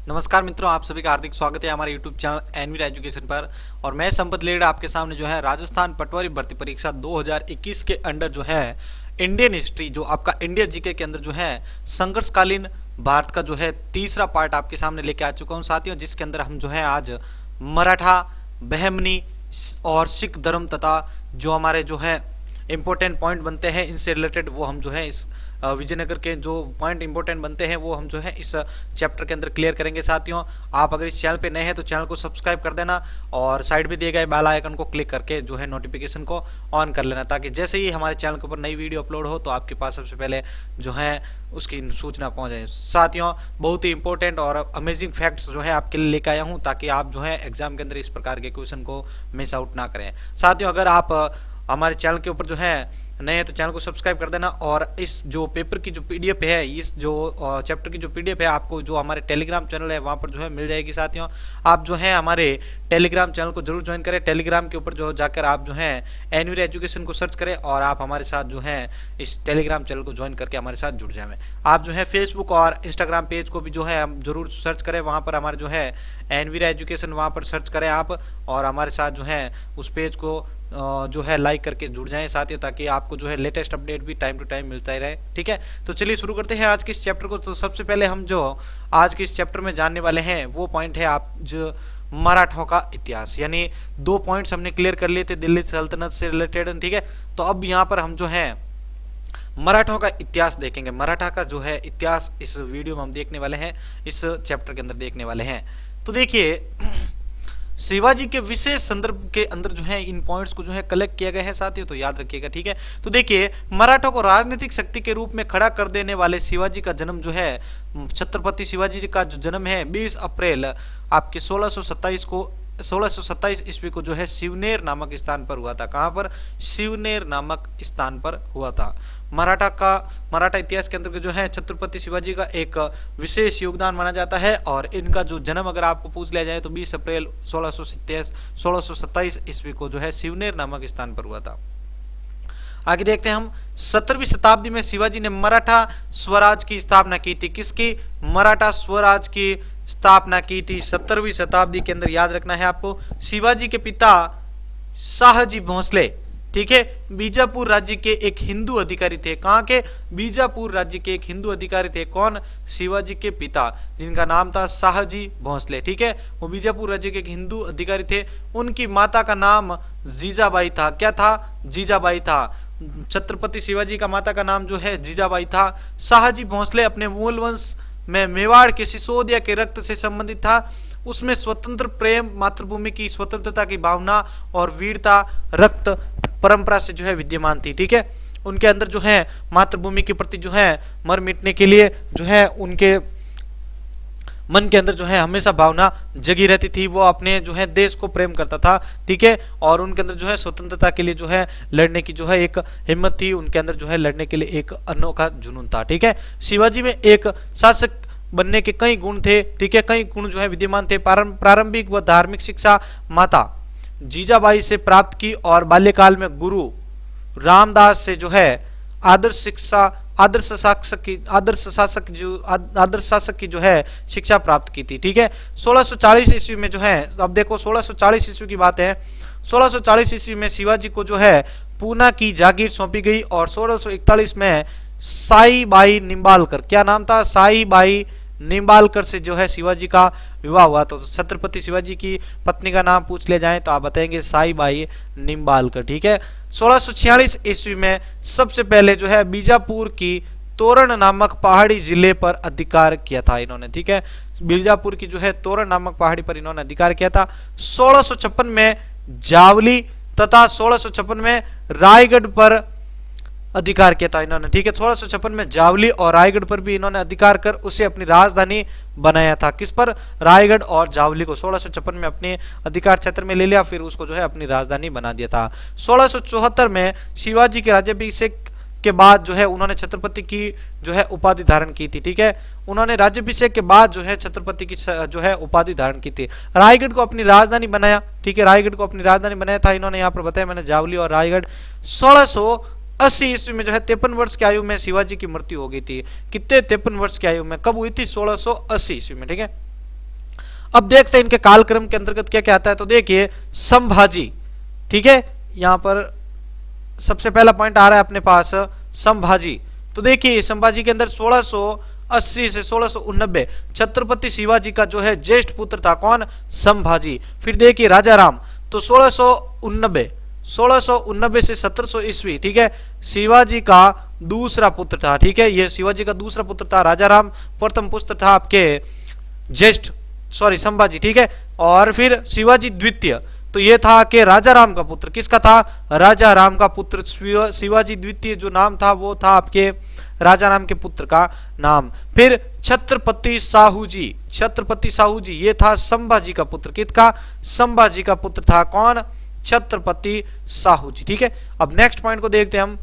नमस्कार मित्रों, आप सभी का हार्दिक स्वागत है हमारे YouTube चैनल एनवीर एजुकेशन पर। और मैं संपत लेड आपके सामने जो है राजस्थान पटवारी भर्ती परीक्षा 2021 के अंडर जो है इंडियन हिस्ट्री, जो आपका इंडिया जीके के अंदर जो है संघर्षकालीन भारत का जो है तीसरा पार्ट आपके सामने लेके आ चुका हूँ साथियों, जिसके अंदर हम जो है आज मराठा, बहमनी और सिख धर्म तथा जो हमारे जो है इंपॉर्टेंट पॉइंट बनते हैं इनसे रिलेटेड वो हम जो है इस विजयनगर के जो पॉइंट इंपॉर्टेंट बनते हैं वो हम जो है इस चैप्टर के अंदर क्लियर करेंगे साथियों। आप अगर इस चैनल पे नए हैं तो चैनल को सब्सक्राइब कर देना और साइड में दिए गए बेल आइकन को क्लिक करके जो है नोटिफिकेशन को ऑन कर लेना, ताकि जैसे ही हमारे चैनल के ऊपर नई वीडियो अपलोड हो तो आपके पास सबसे पहले जो है उसकी सूचना पहुंच जाए। साथियों, बहुत ही इंपॉर्टेंट और अमेजिंग फैक्ट्स जो है आपके लिए लेकर आया हूँ, ताकि आप जो है एग्जाम के अंदर इस प्रकार के क्वेश्चन को मिस आउट ना करें। साथियों, अगर आप हमारे चैनल के ऊपर जो है नए हैं तो चैनल को सब्सक्राइब कर देना और इस जो पेपर की जो पीडीएफ है, इस जो चैप्टर की जो पीडीएफ है आपको जो हमारे टेलीग्राम चैनल है वहां पर जो है मिल जाएगी। साथियों, आप जो है हमारे टेलीग्राम चैनल को जरूर ज्वाइन करें। टेलीग्राम के ऊपर जो जाकर आप जो है एनवीर एजुकेशन को सर्च करें और आप हमारे साथ जो है इस टेलीग्राम चैनल को ज्वाइन करके हमारे साथ जुड़ जाए। आप जो है फेसबुक और इंस्टाग्राम पेज को भी जो है हम जरूर सर्च करें, वहां पर हमारे जो है एनवीर एजुकेशन वहां पर सर्च करें आप और हमारे साथ जो है उस पेज को जो है लाइक करके जुड़ जाएं साथियों, ताकि आपको जो है लेटेस्ट अपडेट भी टाइम टू टाइम मिलता ही रहे। ठीक है, तो चलिए शुरू करते हैं आज के इस चैप्टर को। तो सबसे पहले हम जो आज के इस चैप्टर में जानने वाले हैं वो पॉइंट है आप जो मराठों का इतिहास, यानी 2 पॉइंट्स हमने क्लियर कर लिए थे दिल्ली सल्तनत से रिलेटेड। ठीक है, तो अब यहाँ पर हम जो है मराठों का इतिहास देखेंगे। मराठा का जो है इतिहास इस वीडियो में हम देखने वाले हैं, इस चैप्टर के अंदर देखने वाले हैं। तो देखिए, शिवाजी के विशेष संदर्भ के अंदर जो है इन पॉइंट्स को जो है कलेक्ट किया गया है साथियों, तो याद रखिएगा। ठीक है, तो देखिए, मराठों को राजनीतिक शक्ति के रूप में खड़ा कर देने वाले शिवाजी का जन्म जो है, छत्रपति शिवाजी का जो जन्म है 20 अप्रैल आपके 1627 ईस्वी को जो है शिवनेर नामक स्थान पर हुआ था। कहां पर? शिवनेर नामक स्थान पर हुआ था। मराठा इतिहास के अंदर जो है छत्रपति शिवाजी का एक विशेष योगदान माना जाता है और इनका जो जन्म अगर आपको पूछ लिया जाए तो 20 अप्रैल 1627 ईस्वी को जो है शिवनेर नामक स्थान पर हुआ था। आगे देखते हैं हम, 17वीं शताब्दी में शिवाजी ने मराठा स्वराज की स्थापना की थी। किसकी? मराठा स्वराज की स्थापना की थी 17वीं शताब्दी के अंदर। याद रखना है आपको। शिवाजी के पिता शाहजी भोसले, ठीक है, बीजापुर राज्य के एक हिंदू अधिकारी थे। कहां के? बीजापुर राज्य के एक हिंदू अधिकारी थे। कौन? शिवाजी के पिता, जिनका नाम था शाहजी भोसले। ठीक है, वो बीजापुर राज्य के एक हिंदू अधिकारी थे। उनकी माता का नाम जीजाबाई था। क्या था? जीजाबाई था। छत्रपति शिवाजी का माता का नाम जो है जीजाबाई था। शाहजी भोसले अपने मूल वंश में मेवाड़ के सिसोदिया के रक्त से संबंधित था। उसमें स्वतंत्र प्रेम, मातृभूमि की स्वतंत्रता की भावना और वीरता रक्त परंपरा से जो है विद्यमान थी। ठीक है, उनके अंदर जो है मातृभूमि के प्रति जो है मर मिटने के लिए जो है उनके मन के अंदर जो है हमेशा भावना जगी रहती थी। वो अपने जो है देश को प्रेम करता था। ठीक है, और उनके अंदर जो है स्वतंत्रता के लिए जो है लड़ने की जो है एक हिम्मत थी। उनके अंदर जो है लड़ने के लिए एक अनोखा जुनून था। ठीक है, शिवाजी में एक शासक बनने के कई गुण थे। ठीक है, कई गुण जो है विद्यमान थे। प्रारंभिक व धार्मिक शिक्षा माता जीजाबाई से प्राप्त की और बाल्यकाल में गुरु रामदास से जो है आदर्श शासक की जो है शिक्षा प्राप्त की थी। ठीक है, 1640 ईस्वी में जो है, अब देखो 1640 ईस्वी की बात है, 1640 ईस्वी में शिवाजी को जो है पूना की जागीर सौंपी गई और 1641 में साई बाई निम्बालकर, क्या नाम था? साई बाई निम्बालकर से जो है शिवाजी का विवाह हुआ। तो छत्रपति शिवाजी की पत्नी का नाम पूछ ले जाए तो आप बताएंगे साई बाई निम्बालकर। ठीक है, 1646 ईस्वी में सबसे पहले जो है बीजापुर की तोरण नामक पहाड़ी जिले पर अधिकार किया था इन्होंने। ठीक है, बीजापुर की जो है तोरण नामक पहाड़ी पर इन्होंने अधिकार किया था। 1656 में जावली तथा 1656 में रायगढ़ पर अधिकार किया था इन्होंने। ठीक है, 1656 में जावली और रायगढ़ पर भी इन्होंने अधिकार कर उसे अपनी राजधानी बनाया था। किस पर? रायगढ़ और जावली को 1656 में अपने अधिकार क्षेत्र में ले लिया, फिर उसको जो है अपनी राजधानी बना दिया था। 1674 में शिवाजी के राज्याभिषेक के बाद जो है उन्होंने छत्रपति की जो है उपाधि धारण की थी। ठीक है, उन्होंने राज्याभिषेक के बाद जो है छत्रपति की जो है उपाधि धारण की थी। रायगढ़ को अपनी राजधानी बनाया। ठीक है, रायगढ़ को अपनी राजधानी बनाया था इन्होंने। यहाँ पर बताया मैंने जावली और रायगढ़। 1680 ईस्वी में जो है 53 वर्ष की आयु में शिवाजी की मृत्यु हो गई थी। कितने? 53 वर्ष की आयु में। कब हुई थी? 1680 ईस्वी में। ठीक है, अब देखते हैं इनके कालक्रम के अंतर्गत क्या क्या आता है। तो देखिए संभाजी, ठीक है, यहां पर सबसे पहला पॉइंट आ रहा है अपने पास संभाजी। तो देखिए संभाजी के अंदर 1680 से 1689 छत्रपति शिवाजी का जो है ज्येष्ठ पुत्र था कौन, संभाजी। फिर देखिए राजा राम, तो 1689 से 1700 ईस्वी, ठीक है, शिवाजी का दूसरा पुत्र था, ठीक है, ये शिवाजी का दूसरा पुत्र था राजा राम। प्रथम पुत्र था आपके ज्येष्ठ संभाजी, ठीक है। और फिर शिवाजी द्वितीय, तो ये था कि राजा राम का पुत्र, किसका था, राजा राम का पुत्र। शिवाजी द्वितीय जो नाम था वो था आपके राजा राम के पुत्र का नाम। फिर छत्रपति साहू जी, छत्रपति साहू जी ये था संभाजी का पुत्र, किसका, संभाजी का पुत्र था कौन, छत्रपति साहू जी, ठीक है। अब नेक्स्ट पॉइंट को देखते हैं हम।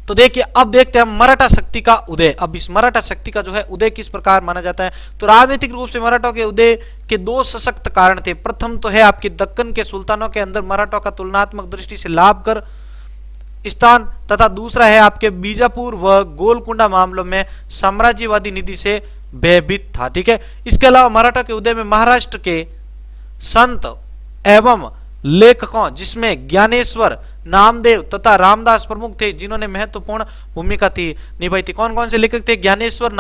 तो देखिए अब देखते हैं हम मराठा शक्ति का उदय। अब इस मराठा शक्ति का जो है उदय किस प्रकार माना जाता है। तो राजनीतिक रूप से मराठों के उदय के दो सशक्त कारण थे। प्रथम तो है आपके दक्कन के सुल्तानों के अंदर मराठों का तुलनात्मक दृष्टि से लाभकर स्थान, तथा दूसरा है आपके बीजापुर व गोलकुंडा मामलों में साम्राज्यवादी नीति से भयभीत था, ठीक है। इसके अलावा मराठा के उदय में महाराष्ट्र के संत एवं लेखकों जिसमें ज्ञानेश्वर, नामदेव तथा रामदास प्रमुख थे, जिन्होंने महत्वपूर्ण भूमिका निभाई थी। कौन कौन से लेखक थे, ज्ञानेश्वर,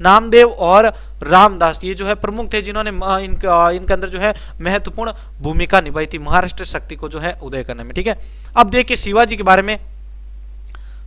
नामदेव और रामदास, ये जो है प्रमुख थे, जिन्होंने इनके अंदर जो है महत्वपूर्ण भूमिका निभाई थी महाराष्ट्र शक्ति को जो है उदय करने में, ठीक है। अब देखिए शिवाजी के बारे में।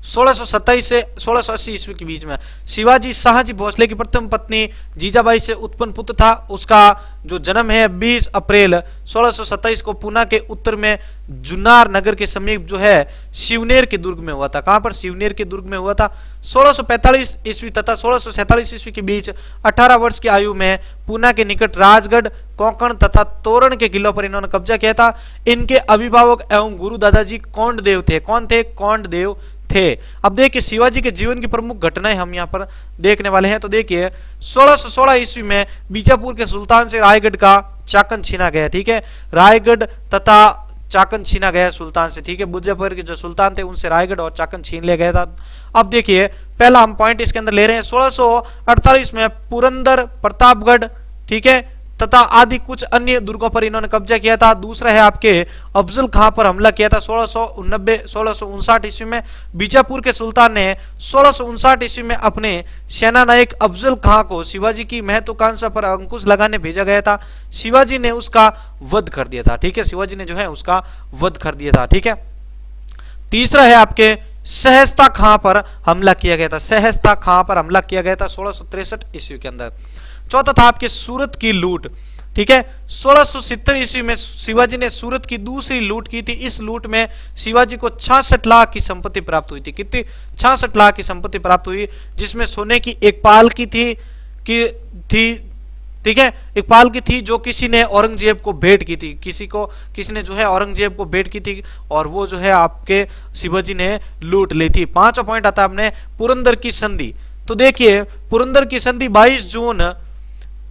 1627 से 1680 ईस्वी के बीच में शिवाजी शाहजी भोसले की प्रथम पत्नी जीजाबाई से उत्पन्न पुत्र था। उसका जो जन्म है 20 अप्रैल 1627 को पुणे के उत्तर में जुन्नार नगर के समीप जो है शिवनेर के दुर्ग में हुआ था। कहां पर, शिवनेर के दुर्ग में हुआ था। 1645 ईस्वी तथा 1647 ईस्वी के बीच 18 वर्ष की आयु में पुणे के निकट राजगढ़, कोंकण तथा तोरण के किलों पर इन्होंने कब्जा किया था। इनके अभिभावक एवं गुरु दादाजी कोंडदेव थे। कौन थे, कोंडदेव थे। अब देखिए शिवाजी के जीवन की प्रमुख घटनाएं हम यहां पर देखने वाले हैं। तो देखिए 1616 ईस्वी में बीजापुर के सुल्तान से रायगढ़ का चाकन छीना गया, ठीक है, रायगढ़ तथा चाकन छीना गया सुल्तान से, ठीक है। बीजापुर के जो सुल्तान थे उनसे रायगढ़ और चाकन छीन लिया गया था। अब देखिए पहला हम पॉइंट इसके अंदर ले रहे हैं। 1648 में पुरंदर, प्रतापगढ़, ठीक है, तथा आदि कुछ अन्य दुर्गों पर इन्होंने कब्जा किया था। दूसरा है आपके अफजल खां पर हमला किया था 1659 ईस्वी में। बीजापुर के सुल्तान ने 1659 ईस्वी में अपने सेना नायक अफजल खां को शिवाजी की महत्वाकांक्षा पर अंकुश लगाने भेजा गया था। शिवाजी ने उसका वध कर दिया था, ठीक है, शिवाजी ने जो है उसका वध कर दिया था, ठीक है। तीसरा है आपके सहस्ता खां पर हमला किया गया था। सहस्ता खां पर हमला किया गया था 1663 ईस्वी के अंदर। चौथा था आपके सूरत की लूट, ठीक है। 1670 ईस्वी में शिवाजी ने सूरत की दूसरी लूट की थी। इस लूट में शिवाजी को 66 लाख की संपत्ति प्राप्त हुई थी। कितनी, 66 लाख की संपत्ति प्राप्त हुई, जिसमें सोने की एक पालकी थी, ठीक है, एक पालकी थी जो किसी ने औरंगजेब को भेंट की थी। किसी ने जो है औरंगजेब को भेंट की थी और वो जो है आपके शिवाजी ने लूट ली थी। पांचवा पॉइंट आता है अपने पुरंदर की संधि। तो देखिए पुरंदर की संधि 22 जून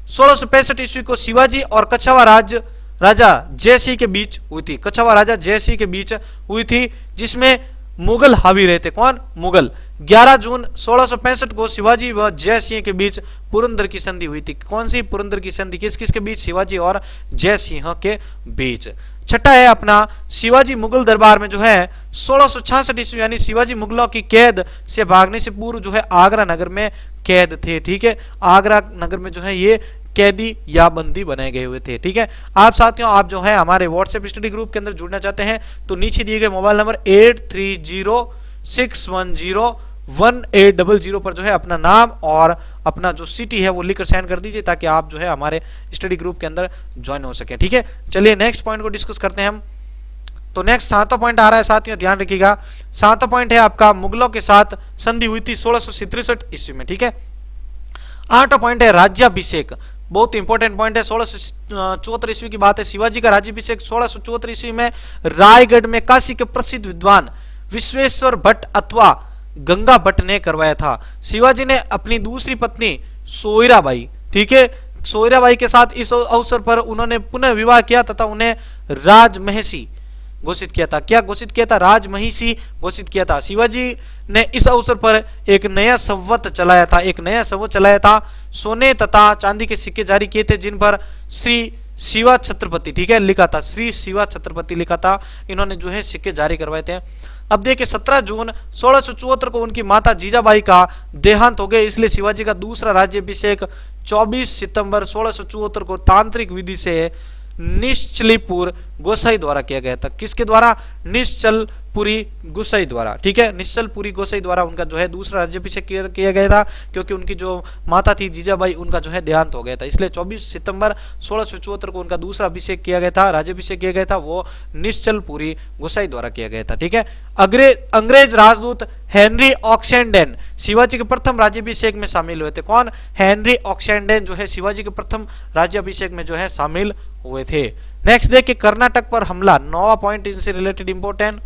1665 ईस्वी को शिवाजी और कछावा राजा जयसिंह के बीच हुई थी। कछावा राजा जयसिंह के बीच हुई थी, जिसमें मुगल हावी रहते। कौन, मुगल। 11 जून 1665 को शिवाजी व जयसिंह के बीच पुरंदर की संधि हुई थी। कौन सी पुरंदर की संधि, किस किस के बीच, शिवाजी और जयसिंह के बीच। छठा है अपना शिवाजी मुगल दरबार में जो है 1666 ईस्वी यानी शिवाजी मुगलों की कैद से भागने से पूर्व जो है आगरा नगर में कैद थे, ठीक है। आगरा नगर में जो है ये कैदी या बंदी बनाए गए हुए थे, ठीक है। आप साथियों आप जो है हमारे व्हाट्सएप स्टडी ग्रुप के अंदर जुड़ना चाहते हैं तो नीचे दिए गए मोबाइल नंबर 8306101800 पर जो है अपना नाम और अपना जो सिटी है वो लिखकर सेंड कर दीजिए, ताकि आप जो है हमारे स्टडी ग्रुप के अंदर ज्वाइन हो सके, ठीक है। चलिए नेक्स्ट पॉइंट को डिस्कस करते हैं हम। तो नेक्स्ट 7वां पॉइंट आ रहा है साथियों, ध्यान रखिएगा। 7वां पॉइंट है आपका मुगलों के साथ संधि हुई थी 1663 ईस्वी में, ठीक है। 8वां पॉइंट है राज्याभिषेक, बहुत इंपॉर्टेंट पॉइंट है। 1674 ईस्वी की बात है। शिवाजी का राज्याभिषेक 1674 ईस्वी में रायगढ़ में काशी के प्रसिद्ध विद्वान विश्वेश्वर भट्ट अथवा गंगा भट्ट ने करवाया था। शिवाजी ने अपनी दूसरी पत्नी सोयराबाई, ठीक है, सोयराबाई के साथ इस अवसर पर उन्होंने पुनः विवाह किया तथा उन्हें राजमहसी घोषित किया था। क्या घोषित किया था? राजमहिषी घोषित किया था। शिवाजी ने इस अवसर पर एक नया संवत चलाया था, सोने तथा चांदी के सिक्के जारी किए थे जिन पर श्री शिवा छत्रपति, ठीक है, लिखा था, श्री शिवा छत्रपति लिखा था। इन्होंने जो है सिक्के जारी करवाए थे। अब देखिए 17 जून 1674 को उनकी माता जीजाबाई का देहांत हो गया, इसलिए शिवाजी का दूसरा राज्याभिषेक 24 सितंबर 1674 को तांत्रिक विधि से निश्चलपुरी गोसाई द्वारा किया गया था। किसके द्वारा? निश्चलपुरी गोसाई द्वारा, ठीक है, निश्चलपुरी गोसाई द्वारा उनका जो है दूसरा राज्याभिषेक किया गया था, क्योंकि उनकी जो माता थी जीजाबाई, उनका जो है देहांत हो गया था, इसलिए 24 सितंबर 1674 को उनका दूसरा अभिषेक किया गया था, राज्याभिषेक किया गया था, वो निश्चलपुरी गोसाई द्वारा किया गया था, ठीक है। अंग्रेज राजदूत हेनरी ऑक्सेंडेन शिवाजी के प्रथम राज्याभिषेक में शामिल हुए थे। कौन? हेनरी ऑक्सेंडेन जो है शिवाजी के प्रथम राज्याभिषेक में जो है शामिल हुए थे। नेक्स्ट देखिए कर्नाटक पर हमला, नौवां पॉइंट इनसे रिलेटेड इंपोर्टेंट।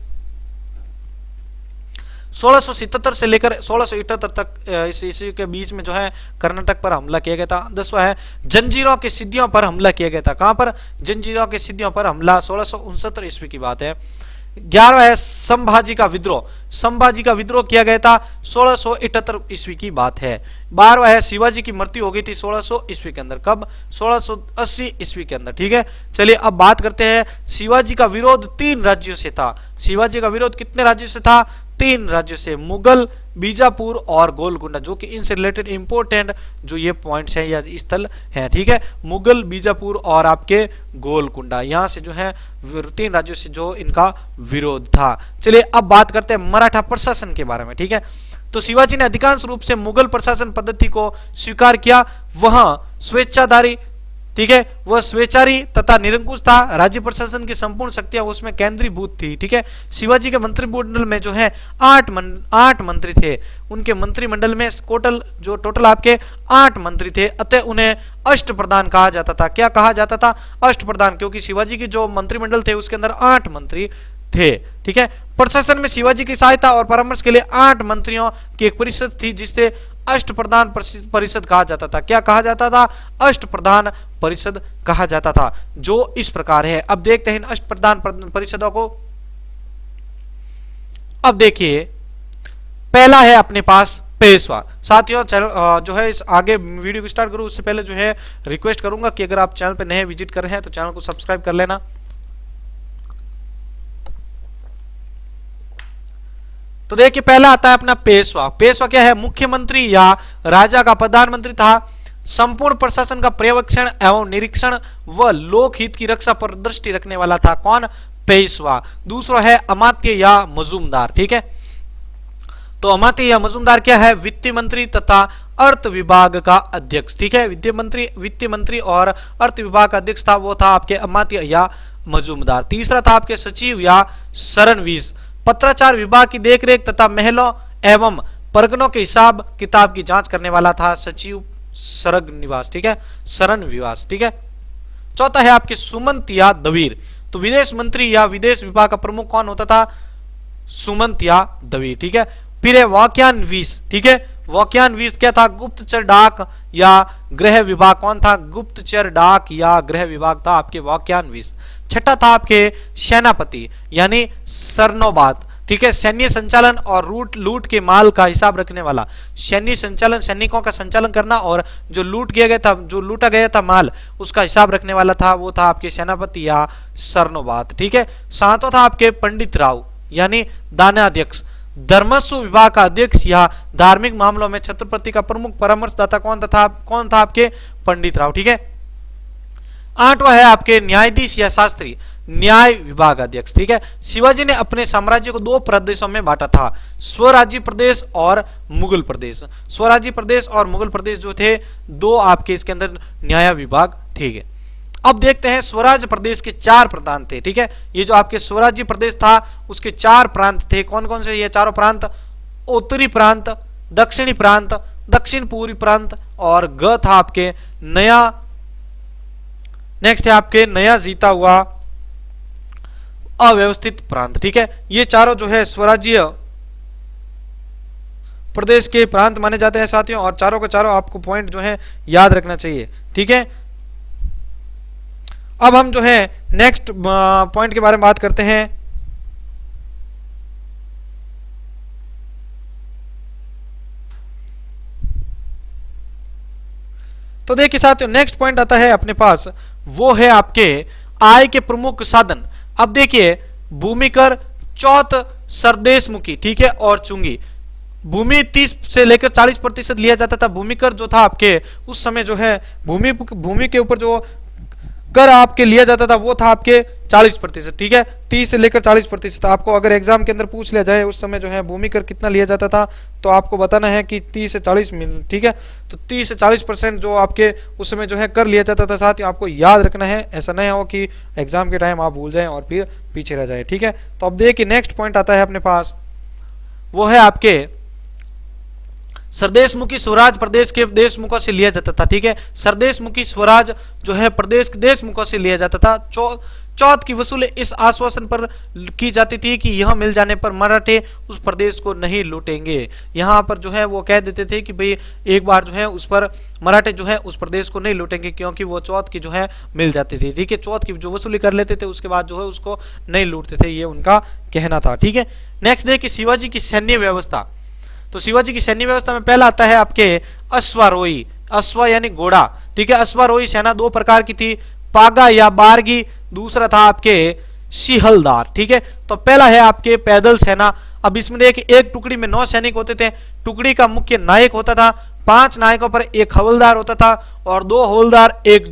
1677 से लेकर 1678 तक इस ईस्वी के बीच में जो है कर्नाटक पर हमला किया गया था। 10वां है जंजीरों के सिद्धियों पर हमला किया गया था। कहां पर? जंजीरों के सिद्धियों पर हमला, 1669 ईस्वी की बात है। 11वां है संभाजी का विद्रोह किया गया था, 1678 ईस्वी की बात है। 12वां है शिवाजी की मृत्यु हो गई थी 1600 ईस्वी के अंदर। कब? 1680 ईस्वी के अंदर, ठीक है। चलिए अब बात करते हैं शिवाजी का विरोध 3 राज्यों से था। शिवाजी का विरोध कितने राज्यों से था? 3 राज्यों से, मुगल, बीजापुर और गोलकुंडा, जो कि इनसे रिलेटेड इंपोर्टेंट जो ये पॉइंट्स हैं या स्थल हैं, ठीक है। मुगल, बीजापुर और आपके गोलकुंडा, यहां से जो है 3 राज्यों से जो इनका विरोध था। चलिए अब बात करते हैं मराठा प्रशासन के बारे में, ठीक है। तो शिवाजी ने अधिकांश रूप से मुगल प्रशासन पद्धति को स्वीकार किया, वहां स्वेच्छाधारी, ठीक है, वह स्वेच्छारी तथा निरंकुश था। राज्य प्रशासन की संपूर्ण शक्तियां उसमें केंद्रीभूत थी, ठीक है। शिवाजी के मंत्रिमंडल में जो है 8 मंत्री थे। उनके मंत्रिमंडल में टोटल आपके 8 मंत्री थे, अतः उन्हें अष्टप्रधान कहा जाता था। क्या कहा जाता था? अष्टप्रधान, क्योंकि शिवाजी की जो मंत्रिमंडल थे उसके अंदर 8 मंत्री थे, ठीक है। प्रशासन में शिवाजी की सहायता और परामर्श के लिए 8 मंत्रियों की एक परिषद थी, जिससे अष्टप्रधान परिषद कहा जाता था। क्या कहा जाता था? अष्टप्रधान परिषद कहा जाता था, जो इस प्रकार है। अब देखते हैं इन अष्टप्रधान परिषदों को। अब देखिए पहला है अपने पास पेशवा। साथियों चैनल जो है इस आगे वीडियो को स्टार्ट करूं उससे पहले जो है रिक्वेस्ट करूंगा कि अगर आप चैनल पे नए विजिट कर रहे हैं तो चैनल को सब्सक्राइब कर लेना। तो देखिए पहला आता है अपना पेशवा। पेशवा क्या है? मुख्यमंत्री या राजा का प्रधानमंत्री था। संपूर्ण प्रशासन का पर्यवेक्षण एवं निरीक्षण व लोकहित की रक्षा पर दृष्टि रखने वाला था। कौन? पेशवा। दूसरा है अमात्य या मजूमदार, ठीक है। तो अमात्य या मजूमदार क्या है? वित्त मंत्री तथा अर्थ विभाग का अध्यक्ष, ठीक है। वित्त मंत्री और अर्थ विभाग का अध्यक्ष था, वो था आपके अमात्य या मजूमदार। तीसरा था आपके सचिव या शरणवीस, पत्राचार विभाग की देखरेख तथा महलों एवं परगनों के हिसाब किताब की जांच करने वाला था सचिव शरणनिवास, ठीक है, शरणनिवास, ठीक है। चौथा है आपके सुमंत या दवीर। तो विदेश मंत्री या विदेश विभाग का प्रमुख कौन होता था? सुमंत या दवीर, ठीक है। फिर है वाक्यान्वीस, ठीक है। वाक्यान्वीस क्या था? गुप्तचर डाक या गृह विभाग। कौन था? गुप्तचर डाक या गृह विभाग था आपके वाक्यान्वीस। छठा था आपके सेनापति यानी सरनोबात, ठीक है। सैन्य संचालन और लूट के माल का हिसाब रखने वाला। सैन्य संचालन, सैनिकों का संचालन करना और जो लूटा गया था माल, उसका हिसाब रखने वाला था, वो था आपके सेनापति या सरनोबात, ठीक है। सातवां था आपके पंडित राव यानी दानाध्यक्ष। धर्मस्व विभाग का अध्यक्ष या धार्मिक मामलों में छत्रपति का प्रमुख परामर्शदाता कौन था आपके? पंडित राव, ठीक है। आठवां है आपके न्यायाधीश या शास्त्री, न्याय विभाग अध्यक्ष, ठीक है। शिवाजी ने अपने साम्राज्य को 2 प्रदेशों में बांटा था, स्वराज्य प्रदेश और मुगल प्रदेश। स्वराज्य प्रदेश और मुगल प्रदेश जो थे 2 आपके इसके अंदर न्याय विभाग थे। अब देखते हैं स्वराज्य प्रदेश के 4 प्रांत थे, ठीक है। ये जो आपके स्वराज्य प्रदेश था उसके 4 प्रांत थे। कौन कौन से? ये चारों प्रांत, उत्तरी प्रांत, दक्षिणी प्रांत, दक्षिण पूर्वी प्रांत और ग था आपके नया। नेक्स्ट है आपके नया जीता हुआ अव्यवस्थित प्रांत, ठीक है। ये चारों जो है स्वराज्य प्रदेश के प्रांत माने जाते हैं साथियों, और चारों के चारों आपको पॉइंट जो है याद रखना चाहिए, ठीक है। अब हम जो है नेक्स्ट पॉइंट के बारे में बात करते हैं। तो देखिए साथियों नेक्स्ट पॉइंट आता है अपने पास, वो है आपके आय के प्रमुख साधन। अब देखिए भूमिकर, चौथ, सरदेशमुखी, ठीक है, और चुंगी। भूमि 30 से लेकर 40% लिया जाता था। भूमिकर जो था आपके उस समय जो है भूमि के ऊपर जो कर आपके लिया जाता था वो था आपके 40%, ठीक है, 30 से लेकर 40%। आपको अगर एग्जाम के अंदर पूछ लिया जाए उस समय जो है भूमि कर कितना लिया जाता था, तो आपको बताना है कि 30 से 40 मिनट, ठीक है। तो 30 से 40% जो आपके उस समय जो है कर लिया जाता था। साथ ही आपको याद रखना है, ऐसा नहीं हो कि एग्जाम के टाइम आप भूल जाएं और फिर पीछे रह जाए, ठीक है। तो अब देखिए नेक्स्ट पॉइंट आता है अपने पास, वो है आपके सरदेशमुखी स्वराज प्रदेश के देशमुखों से लिया जाता था, ठीक है। सरदेशमुखी स्वराज जो है प्रदेश के देशमुखों से लिया जाता था। चौथ की वसूली इस आश्वासन पर की जाती थी कि यह मिल जाने पर मराठे उस प्रदेश को नहीं लूटेंगे। यहाँ पर जो है वो कह देते थे कि भाई एक बार जो है उस पर मराठे जो है उस प्रदेश को नहीं लूटेंगे, क्योंकि वो चौथ की जो है मिल जाती थी, ठीक है। चौथ की जो वसूली कर लेते थे उसके बाद जो है उसको नहीं लूटते थे, ये उनका कहना था, ठीक है। नेक्स्ट देखिए शिवाजी की सैन्य व्यवस्था। तो शिवाजी की सैन्य व्यवस्था में पहला आता है आपके अश्वारोही, अश्व यानी घोड़ा, ठीक है। अश्वारोही सेना दो प्रकार की थी, पागा या बारगी, दूसरा था आपके सिहलदार, ठीक है। तो पहला है आपके पैदल सेना। अब इसमें देखिए एक टुकड़ी में 9 सैनिक होते थे। टुकड़ी का मुख्य नायक होता था, 5 नायकों पर एक हवलदार होता था और 2 हवलदार, एक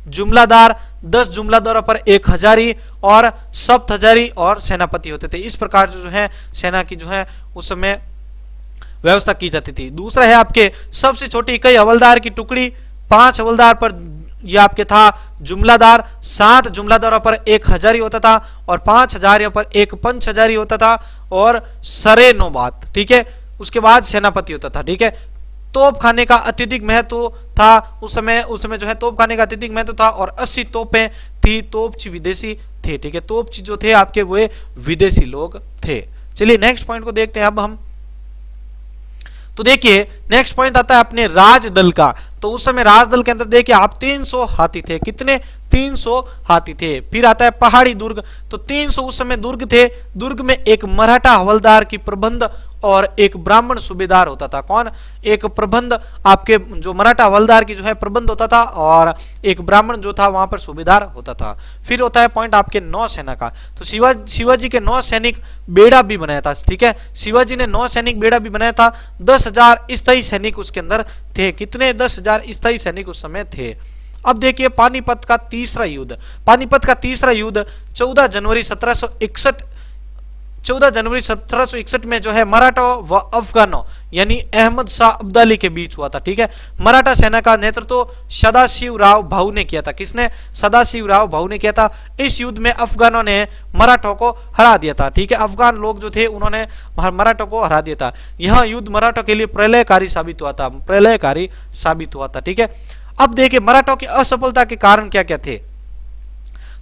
जुमलादार, 10 जुमलादारों पर एक हजारी और सप्त हजारी और सेनापति होते थे। इस प्रकार जो है सेना की जो है उस समय व्यवस्था की जाती थी। दूसरा है आपके सबसे छोटी इकाई हवलदार की टुकड़ी, 5 हवलदार पर यह आपके था जुमलादार, 7 जुमलादारों पर एक हजारी होता था और 5 हजारियों पर एक पंच हजारी होता था और सरे नौबात, ठीक है। उसके बाद सेनापति होता था, ठीक है। तोप खाने का अत्यधिक महत्व था उस समय जो है तोप खाने का अत्यधिक महत्व था और 80 तोपें थी। तोपची विदेशी थे, ठीक है। तोपची जो थे आपके वो विदेशी लोग थे। चलिए नेक्स्ट पॉइंट को देखते हैं अब हम। तो देखिए नेक्स्ट पॉइंट आता है अपने राजदल का। तो उस समय राजदल के अंदर देखिए आप 300 हाथी थे। कितने? 300 हाथी थे। फिर आता है पहाड़ी दुर्ग। तो 300 उस समय दुर्ग थे। दुर्ग में एक मराठा हवलदार की प्रबंध और एक ब्राह्मण सूबेदार होता था। कौन? एक प्रबंध आपके जो मराठा हवलदार की जो है प्रबंध होता था और एक ब्राह्मण जो था वहां पर सूबेदार होता था। फिर होता है पॉइंट आपके नौसेना का। तो शिवाजी के 9 सैनिक बेड़ा भी बनाया था, ठीक है। शिवाजी ने 9 सैनिक बेड़ा भी बनाया था। 10,000 स्थायी सैनिक उसके अंदर थे। कितने? 10,000 स्थायी सैनिक उस समय थे। अब देखिए पानीपत का तीसरा युद्ध। पानीपत का तीसरा युद्ध 14 जनवरी 1761 में जो है मराठा व अफगानों यानी अहमद शाह अब्दाली के बीच हुआ था, ठीक है। मराठा सेना का नेतृत्व सदाशिवराव भाऊ ने किया था। किसने? सदाशिवराव भाऊ ने किया था। इस युद्ध में अफगानों ने मराठों को हरा दिया था, ठीक है। अफगान लोग जो थे उन्होंने मराठों को हरा दिया था। यह युद्ध मराठों के लिए प्रलयकारी साबित हुआ था, ठीक है। अब देखिए मराठों की असफलता के कारण क्या क्या थे।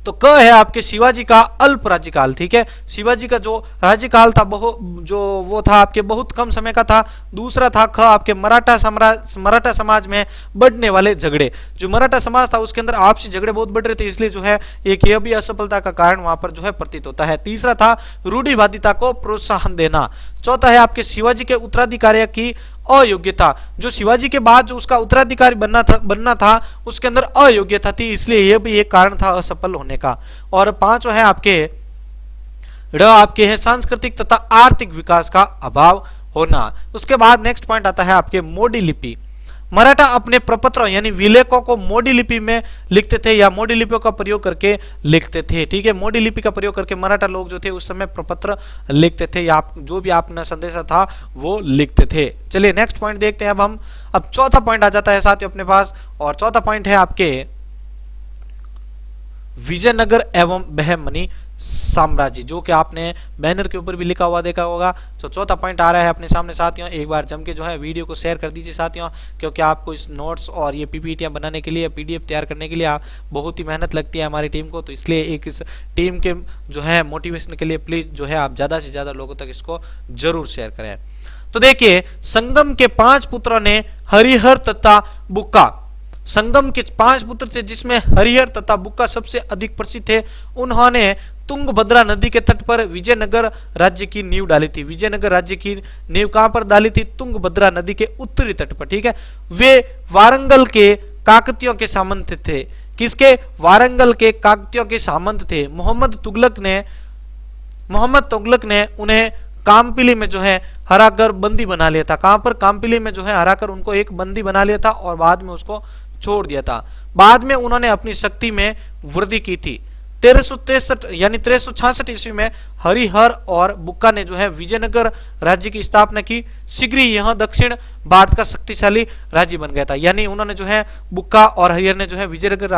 तो क है आपके शिवाजी का अल्प राज्यकाल, ठीक है। शिवाजी का जो राज्यकाल था वो था आपके बहुत कम समय का था। दूसरा था ख आपके मराठा समाज में बढ़ने वाले झगड़े। जो मराठा समाज था उसके अंदर आपसी झगड़े बहुत बढ़ रहे थे, इसलिए जो है एक यह भी असफलता का कारण वहां पर जो है प्रतीत होता है। तीसरा था रूढ़िवादिता को प्रोत्साहन देना। चौथा है आपके शिवाजी के उत्तराधिकारी की अयोग्यता। जो शिवाजी के बाद जो उसका उत्तराधिकारी बनना था उसके अंदर अयोग्यता थी, इसलिए यह भी एक कारण था असफल होने का। और पांचवा है आपके है सांस्कृतिक तथा आर्थिक विकास का अभाव होना। उसके बाद नेक्स्ट पॉइंट आता है आपके मोडी लिपि। मराठा अपने प्रपत्रों यानी विलेखों को मोडी लिपि में लिखते थे या मोडी लिपियों का प्रयोग करके लिखते थे, ठीक है। मोडी लिपि का प्रयोग करके मराठा लोग जो थे उस समय प्रपत्र लिखते थे या जो भी आपने संदेशा था वो लिखते थे। चलिए नेक्स्ट पॉइंट देखते हैं अब हम। अब चौथा पॉइंट आ जाता है साथियों अपने पास, और चौथा पॉइंट है आपके विजयनगर एवं बहमनी साम्राज्य, जो कि आपने बैनर के ऊपर भी लिखा हुआ देखा होगा। तो चौथा पॉइंट आ रहा है अपने सामने साथियों। एक बार जम के जो है वीडियो को शेयर कर दीजिए साथियों, क्योंकि आपको इस नोट्स और ये पीपीटियां बनाने के लिए, पीडीएफ तैयार करने के लिए बहुत ही मेहनत लगती है हमारी टीम को। तो इसलिए एक इस टीम के जो है मोटिवेशन के लिए प्लीज जो है आप ज्यादा से ज्यादा लोगों तक इसको जरूर शेयर करें। तो देखिए संगम के 5 पुत्रों ने हरिहर तथा बुक्का संगम के 5 पुत्र थे, जिसमें हरिहर तथा बुक्का सबसे अधिक प्रसिद्ध थे। उन्होंने तुंगभद्रा नदी के तट पर विजयनगर राज्य की नींव डाली थी। विजयनगर राज्य की नींव कहां पर डाली थी? तुंगभद्रा नदी के उत्तरी तट पर, ठीक है। वे वारंगल के काकतियों के सामंत थे। किसके? वारंगल के काकतियों के सामंत थे। मोहम्मद तुगलक ने उन्हें कामपिली में जो है हराकर बंदी बना लिया था। कहां पर? कामपिली में जो है हराकर उनको एक बंदी बना लिया था और बाद में उसको छोड़ दिया था। बाद में उन्होंने अपनी शक्ति में वृद्धि की थी। 1363 यानी 1366 ईस्वी में हरिहर और बुक्का ने जो है विजयनगर राज्य की स्थापना की। शीघ्र ही यह दक्षिण भारत का शक्तिशाली राज्य बन गया था। यानी उन्होंने जो है बुक्का और हरिहर ने जो है विजयनगर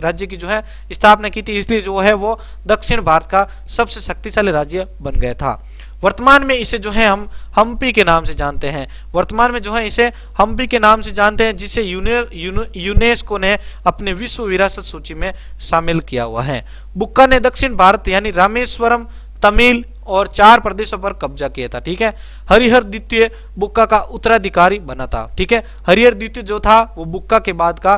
राज्य की जो है स्थापना की थी, इसलिए जो है वो दक्षिण भारत का सबसे शक्तिशाली राज्य बन गया था। वर्तमान में इसे जो है हम हम्पी के नाम से जानते हैं। वर्तमान में जो है इसे हम्पी के नाम से जानते हैं, जिसे यूनेस्को ने अपने विश्व विरासत सूची में शामिल किया हुआ है। बुक्का ने दक्षिण भारत यानी रामेश्वरम, तमिल और 4 प्रदेशों पर कब्जा किया था, ठीक है। हरिहर द्वितीय बुक्का का उत्तराधिकारी बना था, ठीक है। हरिहर द्वितीय जो था वो बुक्का के बाद का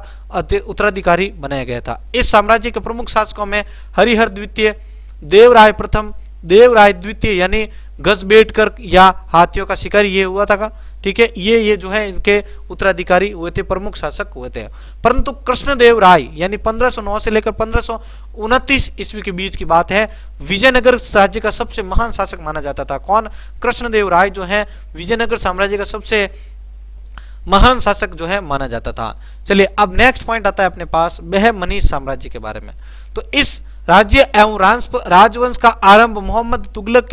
उत्तराधिकारी बनाया गया था। इस साम्राज्य के प्रमुख शासकों में हरिहर द्वितीय, देवराय प्रथम, देवराय द्वितीय यानी घसबेटकर या हाथियों का शिकारी ये हुआ था का, ठीक है। ये जो है इनके उत्तराधिकारी हुए थे, प्रमुख शासक हुए थे। परंतु कृष्णदेव राय यानी 1509 से लेकर 1529 ईस्वी के बीच की बात है, विजयनगर राज्य का सबसे महान शासक माना जाता था। कौन? कृष्णदेव राय जो है विजयनगर साम्राज्य का सबसे महान शासक जो है माना जाता था। चलिए अब नेक्स्ट पॉइंट आता है अपने पास बहमनी साम्राज्य के बारे में। तो इस राज्य एवं राजवंश का आरंभ मोहम्मद तुगलक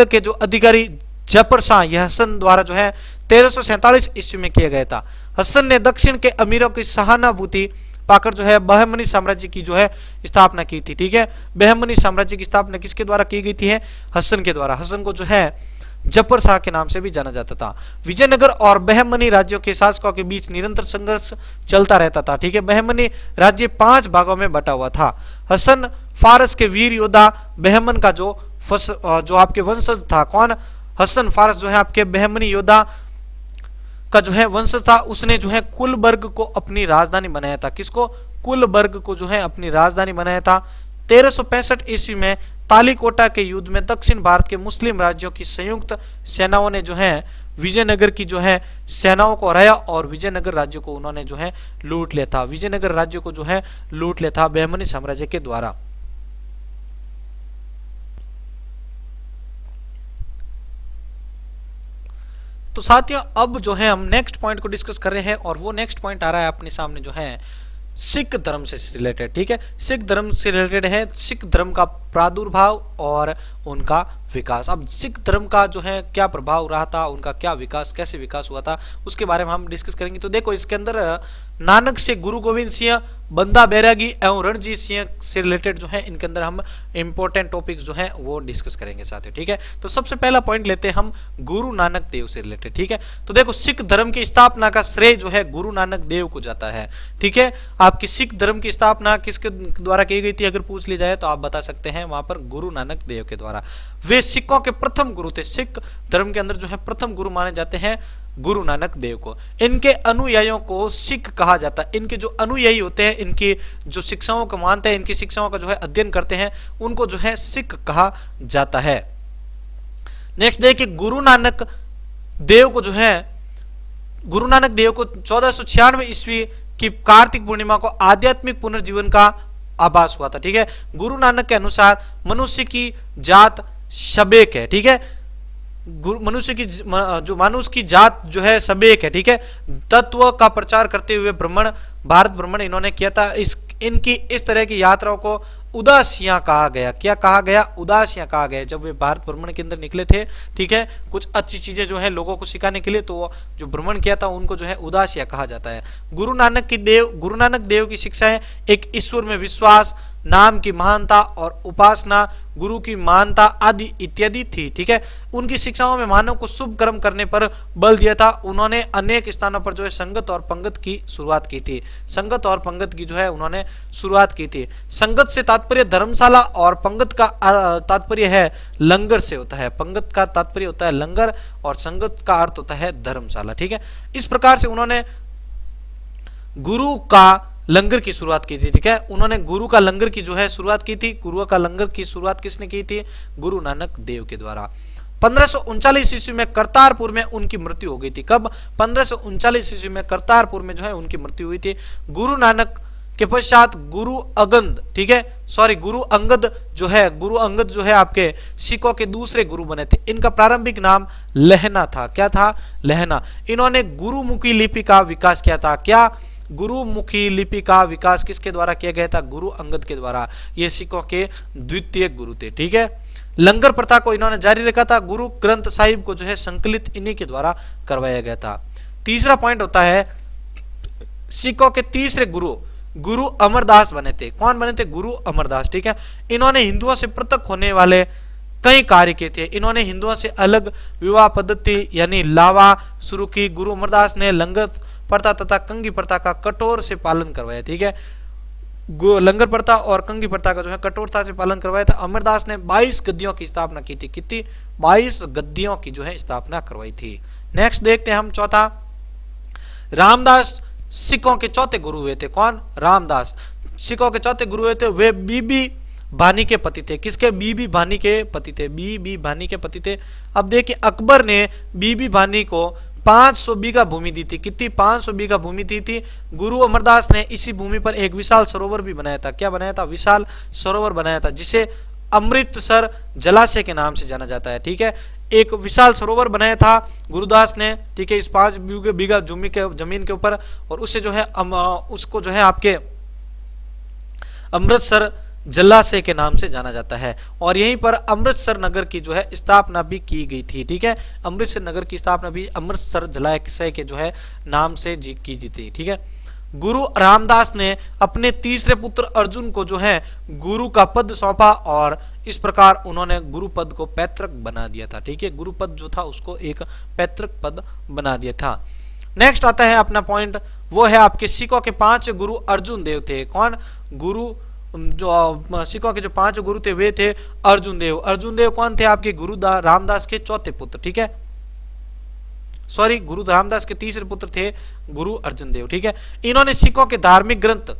के जो अधिकारी जफर शाह या हसन द्वारा जो है 1347 ईस्वी में किया गया था। हसन ने दक्षिण के अमीरों की सहानुभूति पाकर जो है बहमनी साम्राज्य की जो है स्थापना की थी, ठीक है। बहमनी साम्राज्य की स्थापना किसके द्वारा की गई थी? है हसन के द्वारा। हसन को जो है जफर शाह के नाम से भी जाना जाता था। विजयनगर और बहमनी राज्यों के शासकों के बीच निरंतर संघर्ष चलता रहता था, ठीक है। बहमनी राज्य 5 भागों में बटा हुआ था। हसन फारस के वीर योद्धा बहमन का जो आपके वंशज था। कौन? हसन फारस जो है आपके बहमनी योद्धा का जो है वंशज था। उसने जो है कुलबर्ग को अपनी राजधानी बनाया था। किसको? कुलबर्ग को जो है अपनी राजधानी बनाया था। 1365 ईस्वी में तालीकोटा के युद्ध में दक्षिण भारत के मुस्लिम राज्यों की संयुक्त सेनाओं ने जो है विजयनगर की जो है सेनाओं को हराया और विजयनगर राज्य को उन्होंने जो है लूट लिया था। विजयनगर राज्य को जो है लूट लिया था बहमनी साम्राज्य के द्वारा। तो साथियों अब जो है हम नेक्स्ट पॉइंट को डिस्कस कर रहे हैं और वो नेक्स्ट पॉइंट आ रहा है अपने सामने जो है सिख धर्म से रिलेटेड, ठीक है। सिख धर्म से रिलेटेड है सिख धर्म का प्रादुर्भाव और उनका विकास। अब सिख धर्म का जो है क्या प्रभाव रहा था, उनका क्या विकास, कैसे विकास हुआ था, उसके बारे में हम डिस्कस करेंगे। तो देखो इसके अंदर नानक से गुरु गोविंद सिंह, बंदा बैरागी एवं रणजीत सिंह से रिलेटेड जो है इनके अंदर हम इंपॉर्टेंट टॉपिक्स जो है वो डिस्कस करेंगे साथियों, ठीक है। तो सबसे पहला पॉइंट लेते हैं हम गुरु नानक देव से रिलेटेड, ठीक है। तो देखो सिख धर्म की स्थापना का श्रेय जो है गुरु नानक देव को जाता है, ठीक है। आपकी सिख धर्म की स्थापना किसके द्वारा की गई थी अगर पूछ ली जाए तो आप बता सकते हैं वहां पर गुरु नानक देव के द्वारा। वे सिखों के प्रथम गुरु थे। सिख धर्म के अंदर जो है प्रथम गुरु माने जाते हैं गुरु नानक देव को। इनके अनुयायियों को सिख कहा जाता है। इनके जो अनुयायी होते हैं, इनकी जो शिक्षाओं को मानते हैं, इनकी शिक्षाओं का जो है अध्ययन करते हैं, उनको जो है सिख कहा जाता है। नेक्स्ट देखिए गुरु नानक देव को जो है गुरु नानक देव को 1496 ईस्वी की कार्तिक पूर्णिमा को आध्यात्मिक पुनर्जीवन का आभास हुआ था, ठीक है। गुरु नानक के अनुसार मनुष्य की जात शबेक है, ठीक है। मनुष्य की जात जो है सबेक है, ठीक है। तत्व का प्रचार करते हुए भारत भ्रमण इन्होंने किया था। इनकी इस तरह की यात्राओं को उदासियां कहा गया। क्या कहा गया? उदासियां कहा गया। जब वे भारत भ्रमण के अंदर निकले थे, ठीक है, कुछ अच्छी चीजें जो है लोगों को सिखाने के लिए, तो जो भ्रमण किया था उनको जो है उदासियां कहा जाता है। गुरु नानक देव की शिक्षाएं एक ईश्वर में विश्वास, नाम की महानता और उपासना, गुरु की मानता आदि इत्यादि थी। ठीक है, उनकी शिक्षाओं में मानव को शुभ कर्म करने पर बल दिया था। उन्होंने अनेक स्थानों पर जो है संगत और पंगत की शुरुआत की थी। संगत और पंगत की जो है उन्होंने शुरुआत की थी। संगत से तात्पर्य धर्मशाला और पंगत का तात्पर्य है लंगर से होता है। पंगत का तात्पर्य होता है लंगर और संगत का अर्थ होता है धर्मशाला। ठीक है, इस प्रकार से उन्होंने गुरु का लंगर की शुरुआत की थी। ठीक है, उन्होंने गुरु का लंगर की जो है शुरुआत की थी। गुरु का लंगर की शुरुआत किसने की थी? गुरु नानक देव के द्वारा। 1539 ईस्वी में करतारपुर में उनकी मृत्यु हो गई थी। कब? 1539 ईस्वी में करतारपुर में जो है उनकी मृत्यु हुई थी। गुरु नानक के पश्चात गुरु अंगद, ठीक है, सॉरी गुरु अंगद जो है आपके सिखों के दूसरे गुरु बने थे। इनका प्रारंभिक नाम लहना था। क्या था? लहना। इन्होंने गुरुमुखी लिपि का विकास किया था। क्या? गुरुमुखी लिपि का विकास किसके द्वारा किया गया था? गुरु अंगद के द्वारा। ये सिखों के द्वितीय गुरु थे। ठीक है, लंगर प्रथा को इन्होंने जारी रखा था। गुरु ग्रंथ साहिब को जो है संकलित इन्हीं के द्वारा करवाया गया था। तीसरा पॉइंट होता है सिखों के तीसरे गुरु गुरु अमरदास बने थे। कौन बने थे? गुरु अमरदास। ठीक है, इन्होंने हिंदुओं से पृथक होने वाले कई कार्य किए थे। इन्होंने हिंदुओं से अलग विवाह पद्धति यानी लावा शुरू की। गुरु अमरदास ने लंगर प्रथा तथा कंगी प्रथा का कठोर से पालन करवाया। ठीक है, लंगर प्रथा और कंगी प्रथा का जो है कठोरता से पालन करवाया था। अमरदास ने 22 गद्दियों की स्थापना की थी। कितनी? 22 गद्दियों की जो है स्थापना करवाई थी। नेक्स्ट देखते हैं हम चौथा। रामदास सिखों के चौथे गुरु हुए थे। कौन? रामदास सिखों के चौथे गुरु हुए थे। वे बीबी भानी के पति थे। किसके? बीबी भानी के पति थे। बीबी भानी के पति थे। अब देखिए अकबर ने बीबी भानी को 500 बीघा भूमि दी थी। कितनी? 500 बीघा भूमि दी थी। गुरु अमरदास ने इसी भूमि पर एक विशाल सरोवर भी बनाया था। क्या बनाया था? विशाल सरोवर बनाया था, जिसे अमृतसर जलाशय के नाम से जाना जाता है। ठीक है, एक विशाल सरोवर बनाया था गुरुदास ने। ठीक है, इस 5 बीघा जमीन के ऊपर, और उससे जो है उसको जो है आपके अमृतसर जलाशय के नाम से जाना जाता है। और यहीं पर अमृतसर नगर की जो है स्थापना भी की गई थी। ठीक है, अमृतसर नगर की स्थापना भी अमृतसर जलाशय के जो है नाम से की गई थी। ठीक है, गुरु रामदास ने अपने तीसरे पुत्र अर्जुन को जो है गुरु का पद सौंपा और इस प्रकार उन्होंने गुरु पद को पैतृक बना दिया था। ठीक है, गुरु पद जो था उसको एक पैतृक पद बना दिया था। नेक्स्ट आता है अपना पॉइंट, वो है आपके सिखों के 5 गुरु अर्जुन देव थे। कौन? गुरु जो सिखों के जो 5 गुरु थे वे थे अर्जुन देव। अर्जुन देव कौन थे? आपके गुरु रामदास के चौथे पुत्र। ठीक है, सॉरी गुरु रामदास के तीसरे पुत्र थे गुरु अर्जुन देव। ठीक है, इन्होंने सिखों के धार्मिक ग्रंथ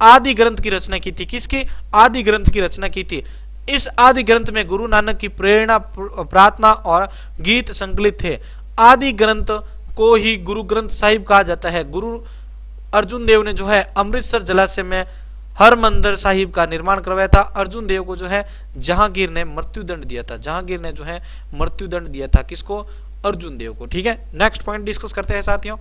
आदि ग्रंथ की रचना की थी। किसकी? आदि ग्रंथ की रचना की थी। इस आदि ग्रंथ में गुरु नानक की प्रेरणा, प्रार्थना और गीत संकलित थे। आदि ग्रंथ को ही गुरु ग्रंथ साहिब कहा जाता है। गुरु अर्जुन देव ने जो है अमृतसर जलाशय में हरमंदिर साहिब का निर्माण करवाया था। अर्जुन देव को जो है जहांगीर ने मृत्युदंड दिया था। जहांगीर ने जो है मृत्युदंड दिया था। किसको? अर्जुन देव को। ठीक है, नेक्स्ट पॉइंट डिस्कस करते हैं साथियों।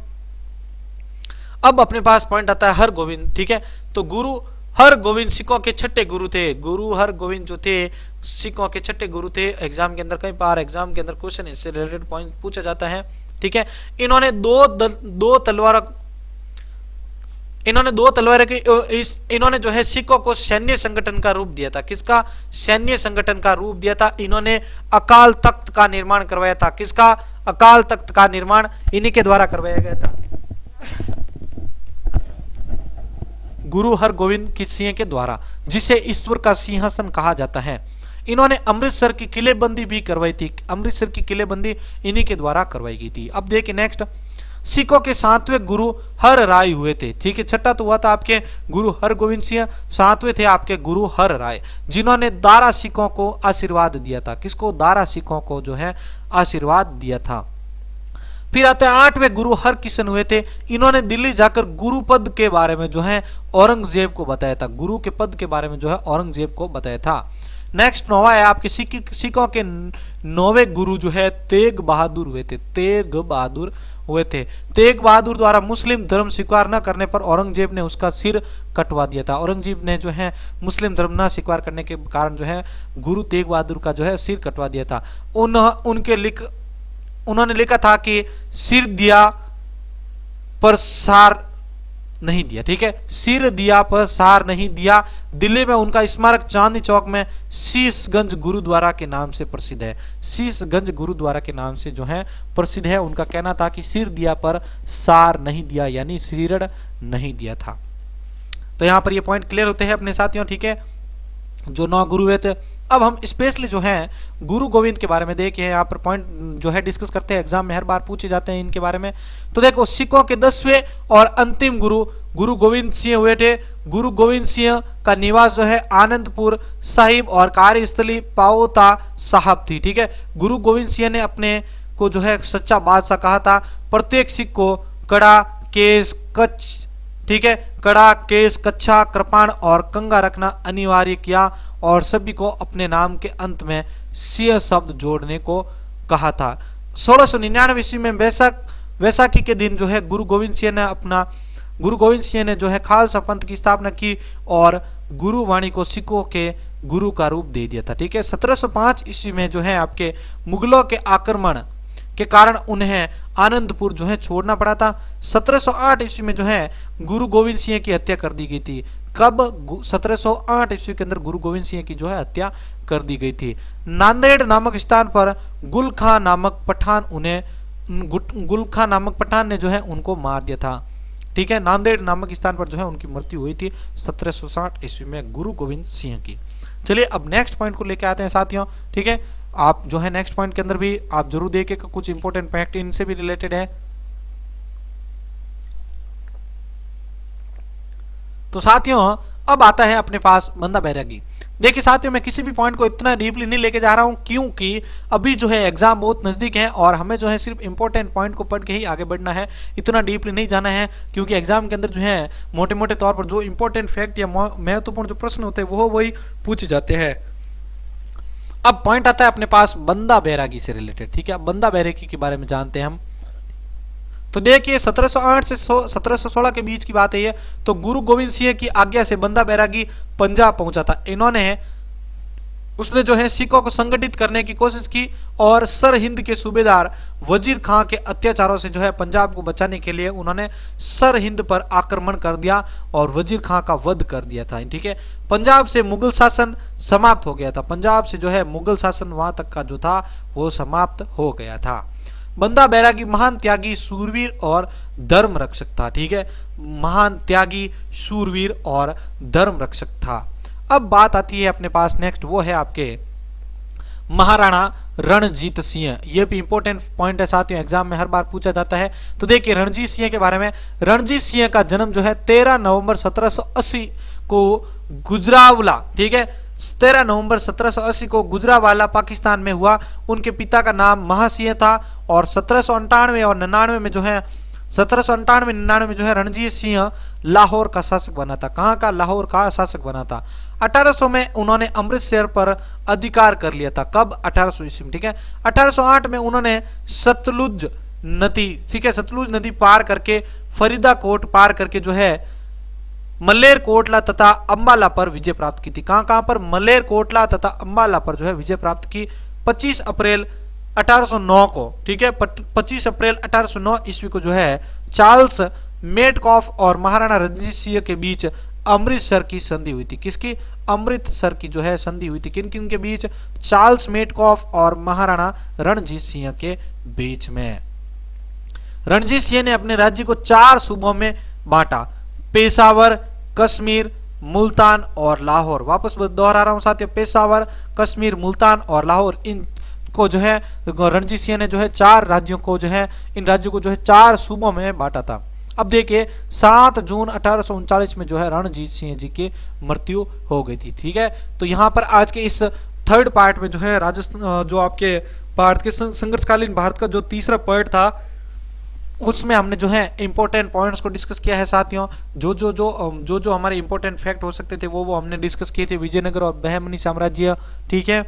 अब अपने पास पॉइंट आता है हरगोविंद। ठीक है, तो गुरु हरगोविंद सिखों के छठे गुरु थे। गुरु हरगोविंद जो थे सिखों के छठे गुरु थे। एग्जाम के अंदर कई बार एग्जाम के अंदर क्वेश्चन इससे रिलेटेड पॉइंट पूछा जाता है। ठीक है, इन्होंने दो तलवार की इन्होंने जो है सिखों को सैन्य संगठन का रूप दिया था। किसका? सैन्य संगठन का रूप दिया था। इन्होंने अकाल तख्त का निर्माण करवाया था। किसका? अकाल तख्त का निर्माण इन्हीं के द्वारा करवाया गया था, गुरु हरगोविंद सिंह के द्वारा, जिसे ईश्वर का सिंहासन कहा जाता है। इन्होंने अमृतसर की किलेबंदी भी करवाई थी। अमृतसर की किलेबंदी इन्हीं के द्वारा करवाई गई थी। अब देखिए नेक्स्ट, सिखों के 7वें गुरु हर राय हुए थे। ठीक है, छठा तो हुआ था आपके गुरु हरगोविंद सिंह, 7वें थे आपके गुरु हर राय, जिन्होंने दारा सिखों को आशीर्वाद दिया था। किसको? दारा सिखों को जो है आशीर्वाद दिया था। फिर आते 8वें गुरु हरकिशन हुए थे। इन्होंने दिल्ली जाकर गुरु पद के बारे में जो है औरंगजेब को बताया था। गुरु के पद के बारे में जो है औरंगजेब को बताया था। नेक्स्ट 9वां है आपके सिखों के 9वें गुरु जो है तेग बहादुर हुए थे। तेग बहादुर हुए थे। तेग बहादुर द्वारा मुस्लिम धर्म स्वीकार न करने पर औरंगजेब ने उसका सिर कटवा दिया था। औरंगजेब ने जो है मुस्लिम धर्म न स्वीकार करने के कारण जो है गुरु तेग बहादुर का जो है सिर कटवा दिया था। उन्होंने लिखा था कि सिर दिया पर नहीं दिया। ठीक है, सिर दिया पर सार नहीं दिया। दिल्ली में उनका स्मारक चांदनी चौक में शीशगंज गुरुद्वारा के नाम से प्रसिद्ध है। शीशगंज गुरुद्वारा के नाम से जो है प्रसिद्ध है। उनका कहना था कि सिर दिया पर सार नहीं दिया, यानी शीरण नहीं दिया था। तो यहां पर ये पॉइंट क्लियर होते हैं अपने साथियों। ठीक है, जो 9 गुरु हुए थे। अब हम स्पेशली जो है गुरु गोविंद के बारे में देखें, यहाँ पर पॉइंट जो है डिस्कस करते हैं, एग्जाम में हर बार पूछे जाते हैं इनके बारे में। तो देखो, सिखों के 10वें और अंतिम गुरु गुरु गोविंद सिंह हुए थे। गुरु गोविंद सिंह का निवास जो है आनंदपुर साहिब और कार्यस्थली पाओता साहब थी। ठीक है, गुरु गोविंद सिंह ने अपने को जो है सच्चा बादशाह कहा था। प्रत्येक सिख को कड़ा केस कच्छ, ठीक है, कड़ा केस कच्छा कृपाण और कंगा रखना अनिवार्य किया और सभी को अपने नाम के अंत में सिंह शब्द जोड़ने को कहा था। 1699 ईस्वी में वैसाखी के दिन जो है गुरु गोविंद सिंह ने जो है खालसा पंथ की स्थापना की और गुरुवाणी को सिखों के गुरु का रूप दे दिया था। ठीक है, 1705 ईस्वी में जो है आपके मुगलों के आक्रमण के कारण उन्हें आनंदपुर जो है छोड़ना पड़ा था। 1708 ईस्वी में जो है गुरु गोविंद सिंह की हत्या कर दी गई थी। कब? 1708 ईस्वी के अंदर गुरु गोविंद सिंह की जो है हत्या कर दी गई थी। नांदेड़ नामक स्थान पर गुल खां नामक पठान ने जो है उनको मार दिया था। ठीक है, नांदेड़ नामक स्थान पर जो है उनकी मृत्यु हुई थी 1760 ईस्वी में गुरु गोविंद सिंह की। चलिए अब नेक्स्ट पॉइंट को लेकर आते हैं साथियों। ठीक है, आप जो है नेक्स्ट पॉइंट के अंदर भी आप जरूर देखें, कुछ इंपॉर्टेंट फैक्ट इनसे भी रिलेटेड है। तो साथियों अब आता है अपने पास बंदा बैरागी। देखिए साथियों, मैं किसी भी पॉइंट को इतना डीपली नहीं लेके जा रहा हूं क्योंकि अभी जो है एग्जाम बहुत नजदीक है और हमें जो है सिर्फ इंपॉर्टेंट पॉइंट को पढ़ के ही आगे बढ़ना है, इतना डीपली नहीं जाना है क्योंकि एग्जाम के अंदर जो है मोटे मोटे तौर पर जो इंपॉर्टेंट फैक्ट या महत्वपूर्ण जो प्रश्न होते हैं वो वही पूछे जाते हैं। अब पॉइंट आता है अपने पास बंदा बैरागी से रिलेटेड। ठीक है, अब बंदा बैरागी के बारे में जानते हैं हम। तो देखिए 1708 से 1716 के बीच की बात है ये। तो गुरु गोविंद सिंह की आज्ञा से बंदा बैरागी पंजाब पहुंचा था। उसने जो है सिखों को संगठित करने की कोशिश की और सर हिंद के सूबेदार वजीर खां के अत्याचारों से जो है पंजाब को बचाने के लिए उन्होंने सर हिंद पर आक्रमण कर दिया और वजीर खां का वध कर दिया था। ठीक है, पंजाब से मुगल शासन समाप्त हो गया था। पंजाब से जो है मुगल शासन वहां तक का जो था वो समाप्त हो गया था। बंदा बैरागी महान त्यागी, सूरवीर और धर्म रक्षक था। ठीक है, महान त्यागी, सूरवीर और धर्म रक्षक था। अब बात आती है अपने पास नेक्स्ट, वो है आपके महाराणा रणजीत सिंह। ये भी इंपॉर्टेंट पॉइंट है साथियों, एग्जाम में हर बार पूछा जाता है। तो देखिए रणजीत सिंह के बारे में। रणजीत सिंह का जन्म जो है 13 नवंबर 1780 को गुजरावाला, ठीक है, 13 नवंबर 1780 को गुजरावाला पाकिस्तान में हुआ। उनके पिता का नाम महासिंह था और 1798 और 99 में जो है 1798-99 में जो है रणजीत सिंह लाहौर का शासक बना था। कहां का? लाहौर का शासक बना था। 1800 में उन्होंने अमृतसर पर अधिकार कर लिया था। कब? 1800 ईस्वी में। ठीक है, 1808 में उन्होंने सतलुज नदी, ठीक है, सतलुज नदी पार करके फरीदाकोट पार करके जो है मलेरकोटला तथा अंबाला पर विजय प्राप्त की थी। कहां पर? मलेरकोटला तथा अंबाला पर जो है विजय प्राप्त की 25 अप्रैल 1809 को। ठीक है, 25 अप्रैल 1809 ईस्वी को जो है चार्ल्स मेटकॉफ और महाराणा रणजीत सिंह के बीच अमृतसर की संधि हुई थी। किसकी? अमृतसर की जो है संधि हुई थी। किन किन के बीच? चार्ल्स मेटकॉफ और महाराणा रणजीत सिंह के बीच में। रणजीत सिंह ने अपने राज्य को 4 सूबों में बांटा, पेशावर, कश्मीर, मुल्तान और लाहौर। वापस दोहरा रहा हूं साथियों, पेशावर, कश्मीर, मुल्तान और लाहौर, इन को जो है रणजीत सिंह ने जो है 4 राज्यों को जो है, इन राज्यों को जो है 4 सूबों में बांटा था। अब देखिए 7 जून 1839 में जो है रणजीत सिंह जी की मृत्यु हो गई थी। ठीक है, तो यहां पर आज के इस थर्ड पार्ट में जो है राजस्थान, जो आपके भारत के संघर्षकालीन भारत का जो तीसरा पार्ट था उसमें हमने जो है इंपॉर्टेंट पॉइंट्स को डिस्कस किया है साथियों। जो हमारे इंपॉर्टेंट फैक्ट हो सकते थे वो हमने डिस्कस किए थे। विजयनगर और बहमनी साम्राज्य, ठीक है,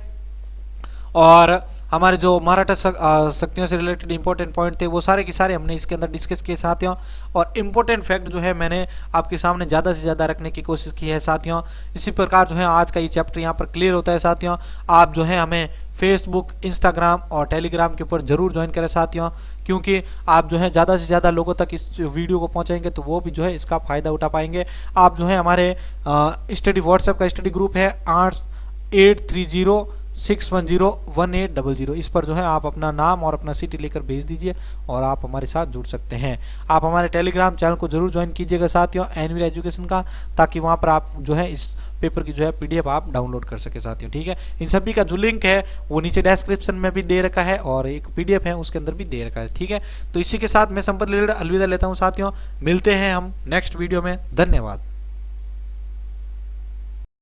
और हमारे जो मराठा शक्तियों से रिलेटेड इंपॉर्टेंट पॉइंट थे वो सारे के सारे हमने इसके अंदर डिस्कस किए साथियों। और इम्पोर्टेंट फैक्ट जो है मैंने आपके सामने ज़्यादा से ज़्यादा रखने की कोशिश की है साथियों। इसी प्रकार जो है आज का ये चैप्टर यहाँ पर क्लियर होता है साथियों। आप जो है हमें फेसबुक, इंस्टाग्राम और टेलीग्राम के ऊपर जरूर ज्वाइन करें साथियों, क्योंकि आप जो है ज़्यादा से ज़्यादा लोगों तक इस वीडियो को पहुंचाएंगे तो वो भी जो है इसका फ़ायदा उठा पाएंगे। आप जो है हमारे स्टडी व्हाट्सएप का स्टडी ग्रुप है 8306101800, इस पर जो है आप अपना नाम और अपना सिटी लेकर भेज दीजिए और आप हमारे साथ जुड़ सकते हैं। आप हमारे टेलीग्राम चैनल को जरूर ज्वाइन कीजिएगा साथियों एनवीआर एजुकेशन का, ताकि वहां पर आप जो है इस पेपर की जो है पीडीएफ आप डाउनलोड कर सके साथियों। ठीक है, इन सभी का जो लिंक है वो नीचे डिस्क्रिप्शन में भी दे रखा है और एक पीडीएफ है उसके अंदर भी दे रखा है। ठीक है, तो इसी के साथ मैं संपत लीडर अलविदा लेता हूं साथियों। मिलते हैं हम नेक्स्ट वीडियो में। धन्यवाद।